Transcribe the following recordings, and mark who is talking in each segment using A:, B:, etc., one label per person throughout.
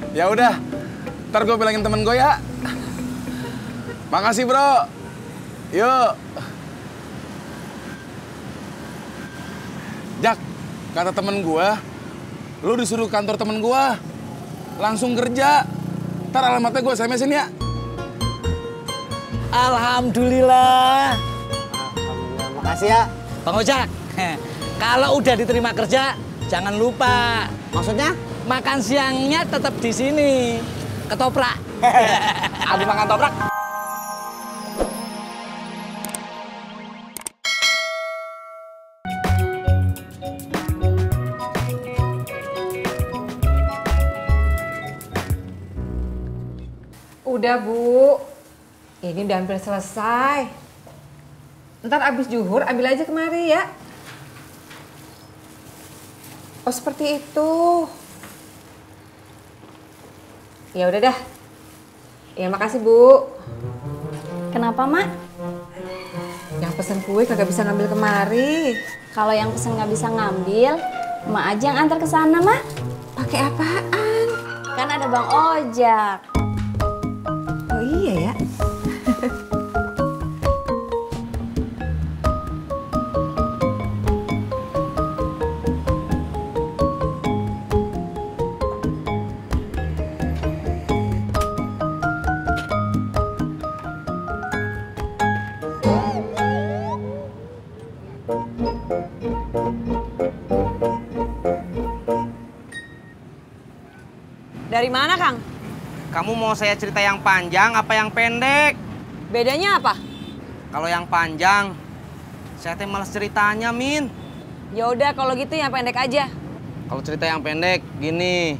A: Ya udah, ntar gue bilangin temen gue ya. Makasih bro. Yuk. Jak, kata temen gue, lu disuruh kantor temen gue, langsung kerja. Ntar alamatnya gue SMS-in ya.
B: Alhamdulillah.
C: Alhamdulillah, makasih ya.
B: Bang Ojak, kalau udah diterima kerja, jangan lupa.
C: Maksudnya?
B: Makan siangnya tetap di sini. Ketoprak.
C: Abi makan toprak.
D: Udah Bu, ini udah hampir selesai. Ntar abis zuhur ambil aja kemari ya. Oh seperti itu. Ya udah dah. Ya makasih Bu.
E: Kenapa, Mak?
D: Yang pesen kue kagak bisa ngambil kemari.
E: Kalau yang pesen nggak bisa ngambil, Mak aja yang antar ke sana, Mak.
D: Pakai apaan?
E: Kan ada Bang Ojak.
D: Oh iya ya.
F: Dari mana, Kang?
G: Kamu mau saya cerita yang panjang apa yang pendek?
F: Bedanya apa?
G: Kalau yang panjang, saya teh males ceritanya, Min.
F: Ya udah kalau gitu yang pendek aja.
G: Kalau cerita yang pendek, gini.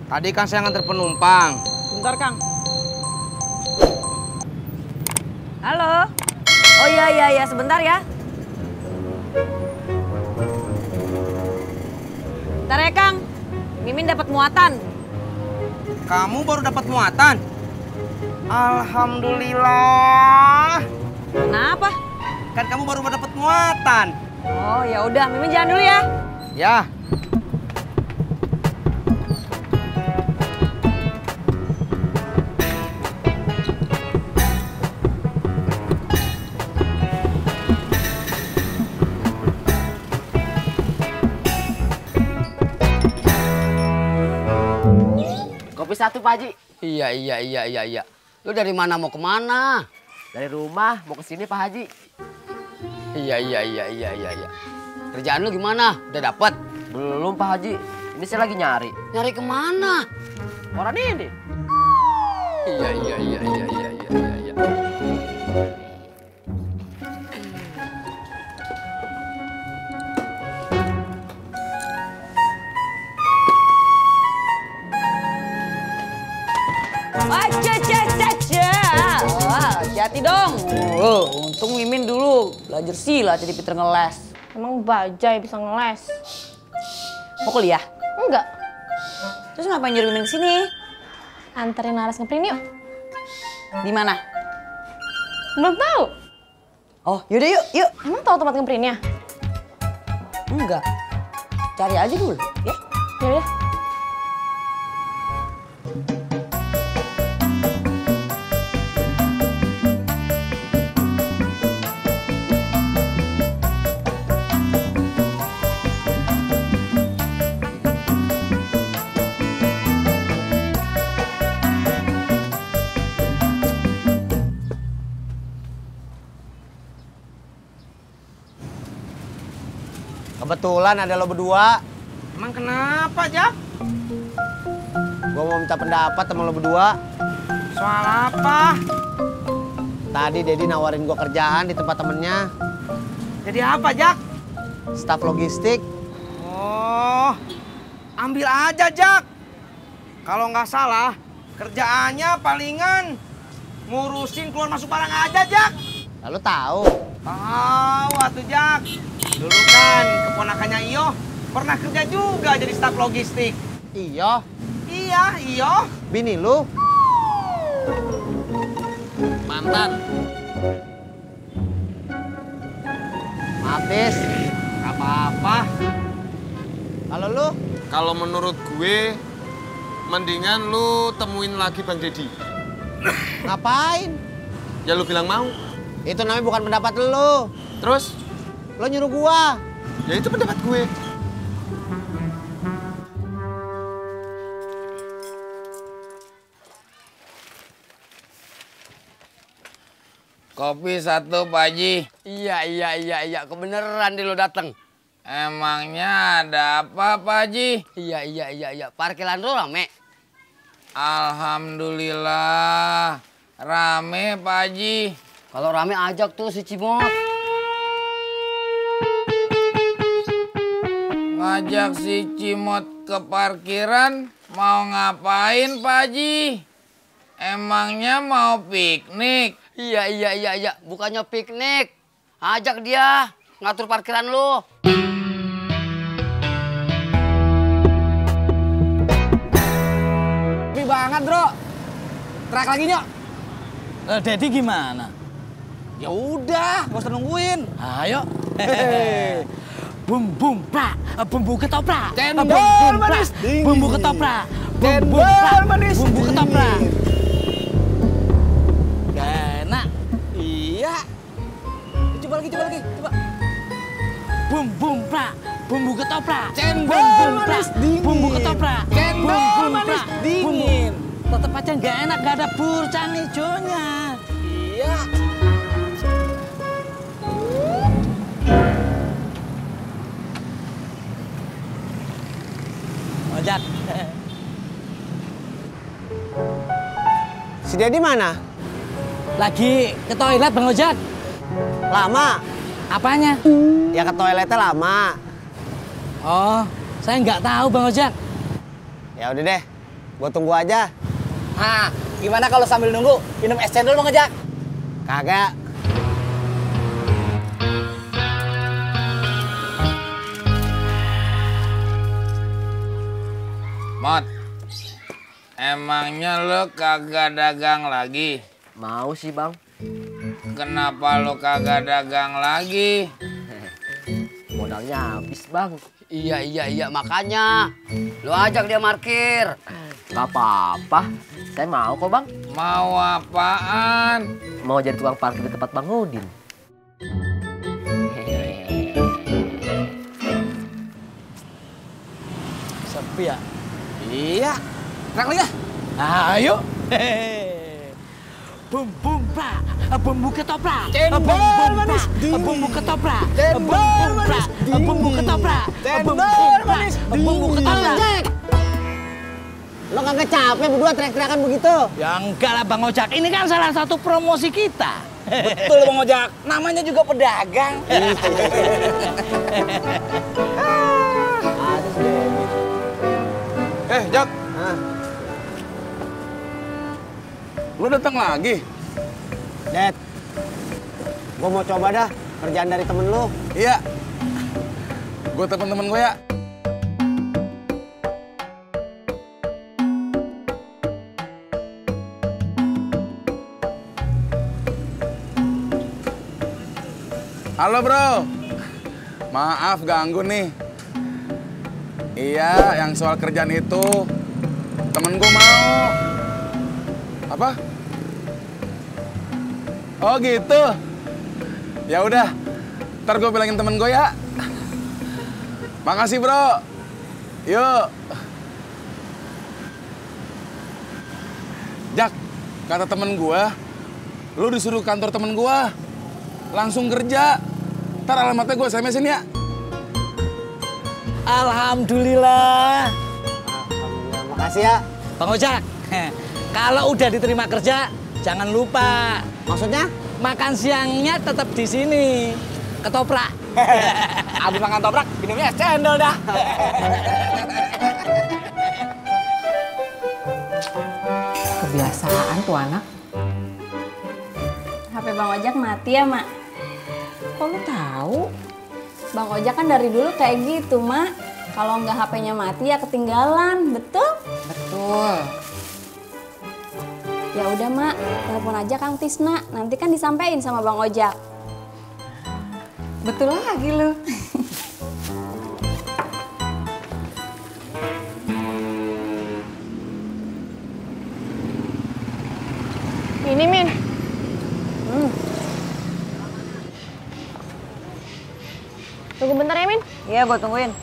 G: Tadi kan saya nganter penumpang.
F: Bentar, Kang. Halo. Oh iya, sebentar ya. Bentar ya, Kang. Mimin dapat muatan.
G: Kamu baru dapat muatan? Alhamdulillah.
F: Kenapa?
G: Kan kamu baru dapat muatan.
F: Oh, ya udah, Mimin jalan dulu ya.
G: Ya.
C: Kopi satu, Pak Haji.
H: Iya. Lu dari mana mau kemana?
C: Dari rumah mau ke sini, Pak Haji.
H: Iya. Kerjaan lu gimana? Udah dapet?
C: Belum, Pak Haji. Ini saya lagi nyari.
H: Nyari kemana?
C: Orang ini.
H: Iya.
F: Wah, hati dong. Untung Mimin dulu belajar silat jadi pinter ngeles.
E: Emang bajai bisa ngeles?
F: Mau kuliah?
E: Enggak.
F: Terus ngapain nyuruh Mimin kesini?
E: Anterin Laras ngeprint yuk.
F: Di mana?
E: Belum tahu.
F: Oh, yaudah yuk.
E: Emang tahu tempat ngeprintnya?
F: Enggak. Cari aja dulu, ya.
E: Ya udah.
C: Kebetulan ada lo berdua.
G: Emang kenapa, Jak?
C: Gua mau minta pendapat sama lo berdua.
G: Soal apa?
C: Tadi Dedi nawarin gua kerjaan di tempat temennya.
G: Jadi apa, Jak?
C: Staf logistik.
G: Oh, ambil aja, Jak. Kalau nggak salah, kerjaannya palingan ngurusin keluar masuk barang aja, Jak.
C: Lalu tahu.
G: Tahu atuh, Jak. Dulu kan keponakannya Iyo pernah kerja juga jadi staf logistik.
C: Iya.
G: Iya, Iyo.
C: Bini lu.
H: Mantan.
C: Maaf, Tis.
G: Gak apa-apa.
C: Kalau lu?
A: Kalau menurut gue,
I: Mendingan lu temuin lagi Bang Deddy.
C: Ngapain?
I: Ya lu bilang mau.
C: Itu namanya bukan pendapat lu.
I: Terus?
C: Lo nyuruh gua.
I: Ya itu pendapat gue.
A: Kopi satu, Pak Haji.
H: Iya. Kebeneran di lo dateng.
A: Emangnya ada apa, Pak Haji?
H: Iya. Parkiran lo rame.
A: Alhamdulillah. Rame, Pak Haji.
H: Kalau rame ajak tuh si Cimot.
A: Ngajak si Cimot ke parkiran, mau ngapain, Pak Haji? Emangnya mau piknik?
H: Iya. Bukannya piknik. Ajak dia ngatur parkiran lo.
B: Sepi banget, Bro. Track lagi, Nyok. Dedi gimana? Ya udah, gak usah nungguin. Ayo. Bum prak, bumbu ketoprak.
C: Cendol manis dingin.
B: Bumbu ketoprak.
C: Cendol manis
B: bumbu
C: dingin.
B: ketoprak. Gak enak. Iya. Coba lagi. Bum prak, bumbu ketoprak.
C: Cendol manis dingin.
B: Bumbu ketoprak.
C: Cendol manis dingin.
B: Tetep aja gak enak, gak ada burcang hijaunya.
C: Iya.
B: Ojak.
C: Si Dedi mana?
B: Lagi ke toilet, Bang Ojak.
C: Lama.
B: Apanya?
C: Ya ke toiletnya lama.
B: Oh, saya nggak tahu, Bang Ojak.
C: Ya udah deh, gua tunggu aja.
B: Nah, gimana kalau sambil nunggu minum es cendol, Bang Ojak?
C: Kagak.
A: Mot, emangnya lo kagak dagang lagi?
H: Mau sih Bang.
A: Kenapa lo kagak dagang lagi?
H: Modalnya habis Bang. Iya, makanya. Lo ajak dia parkir. Gak apa-apa. Saya mau kok Bang.
A: Mau apaan?
H: Mau jadi tukang parkir di tempat Bang Udin.
B: Sepi ya?
C: Iya.
B: Terang lagi ya? Ayo. Bumbu prak, bumbu ketoprak.
C: Cendol manis dingin.
B: Bumbu ketoprak.
C: Cendol manis dingin.
B: Bumbu ketoprak.
C: Cendol manis dingin.
B: Bumbu ketoprak.
C: Jack, lo kagak capek berdua teriak-teriakan begitu?
B: Ya enggak lah Bang Ojak, ini kan salah satu promosi kita. Betul Bang Ojak, namanya juga pedagang.
A: Jak,
C: Hah?
A: lo datang lagi?
C: Dad, gua mau coba dah kerjaan dari temen lo.
A: Iya. Gue temen-temen gue ya. Halo bro, maaf ganggu nih. Iya, yang soal kerjaan itu temen gue mau. Apa? Oh gitu. Ya udah, ntar gue bilangin temen gue ya. Makasih bro. Yuk. Jak, kata temen gue, lu disuruh kantor temen gue, langsung kerja. Ntar alamatnya gue SMS-in ya.
B: Alhamdulillah.
C: Alhamdulillah, makasih ya.
B: Bang Ojak, kalau udah diterima kerja, jangan lupa.
C: Maksudnya?
B: Makan siangnya tetap di sini. Ketoprak.
C: Abis makan toprak, minumnya es cendol dah.
D: Kebiasaan tuh anak.
E: HP Bang Ojak mati ya, Mak?
D: Kok lu tahu?
E: Bang Ojak kan dari dulu kayak gitu, Mak. Kalau nggak HP-nya mati ya ketinggalan, betul?
D: Betul.
E: Ya udah, Mak. Telepon aja Kang Tisna. Nanti kan disampaikan sama Bang Ojak.
D: Betul lagi lu.
J: Ini, Min. Tunggu bentar ya, Min.
F: Iya, gue tungguin.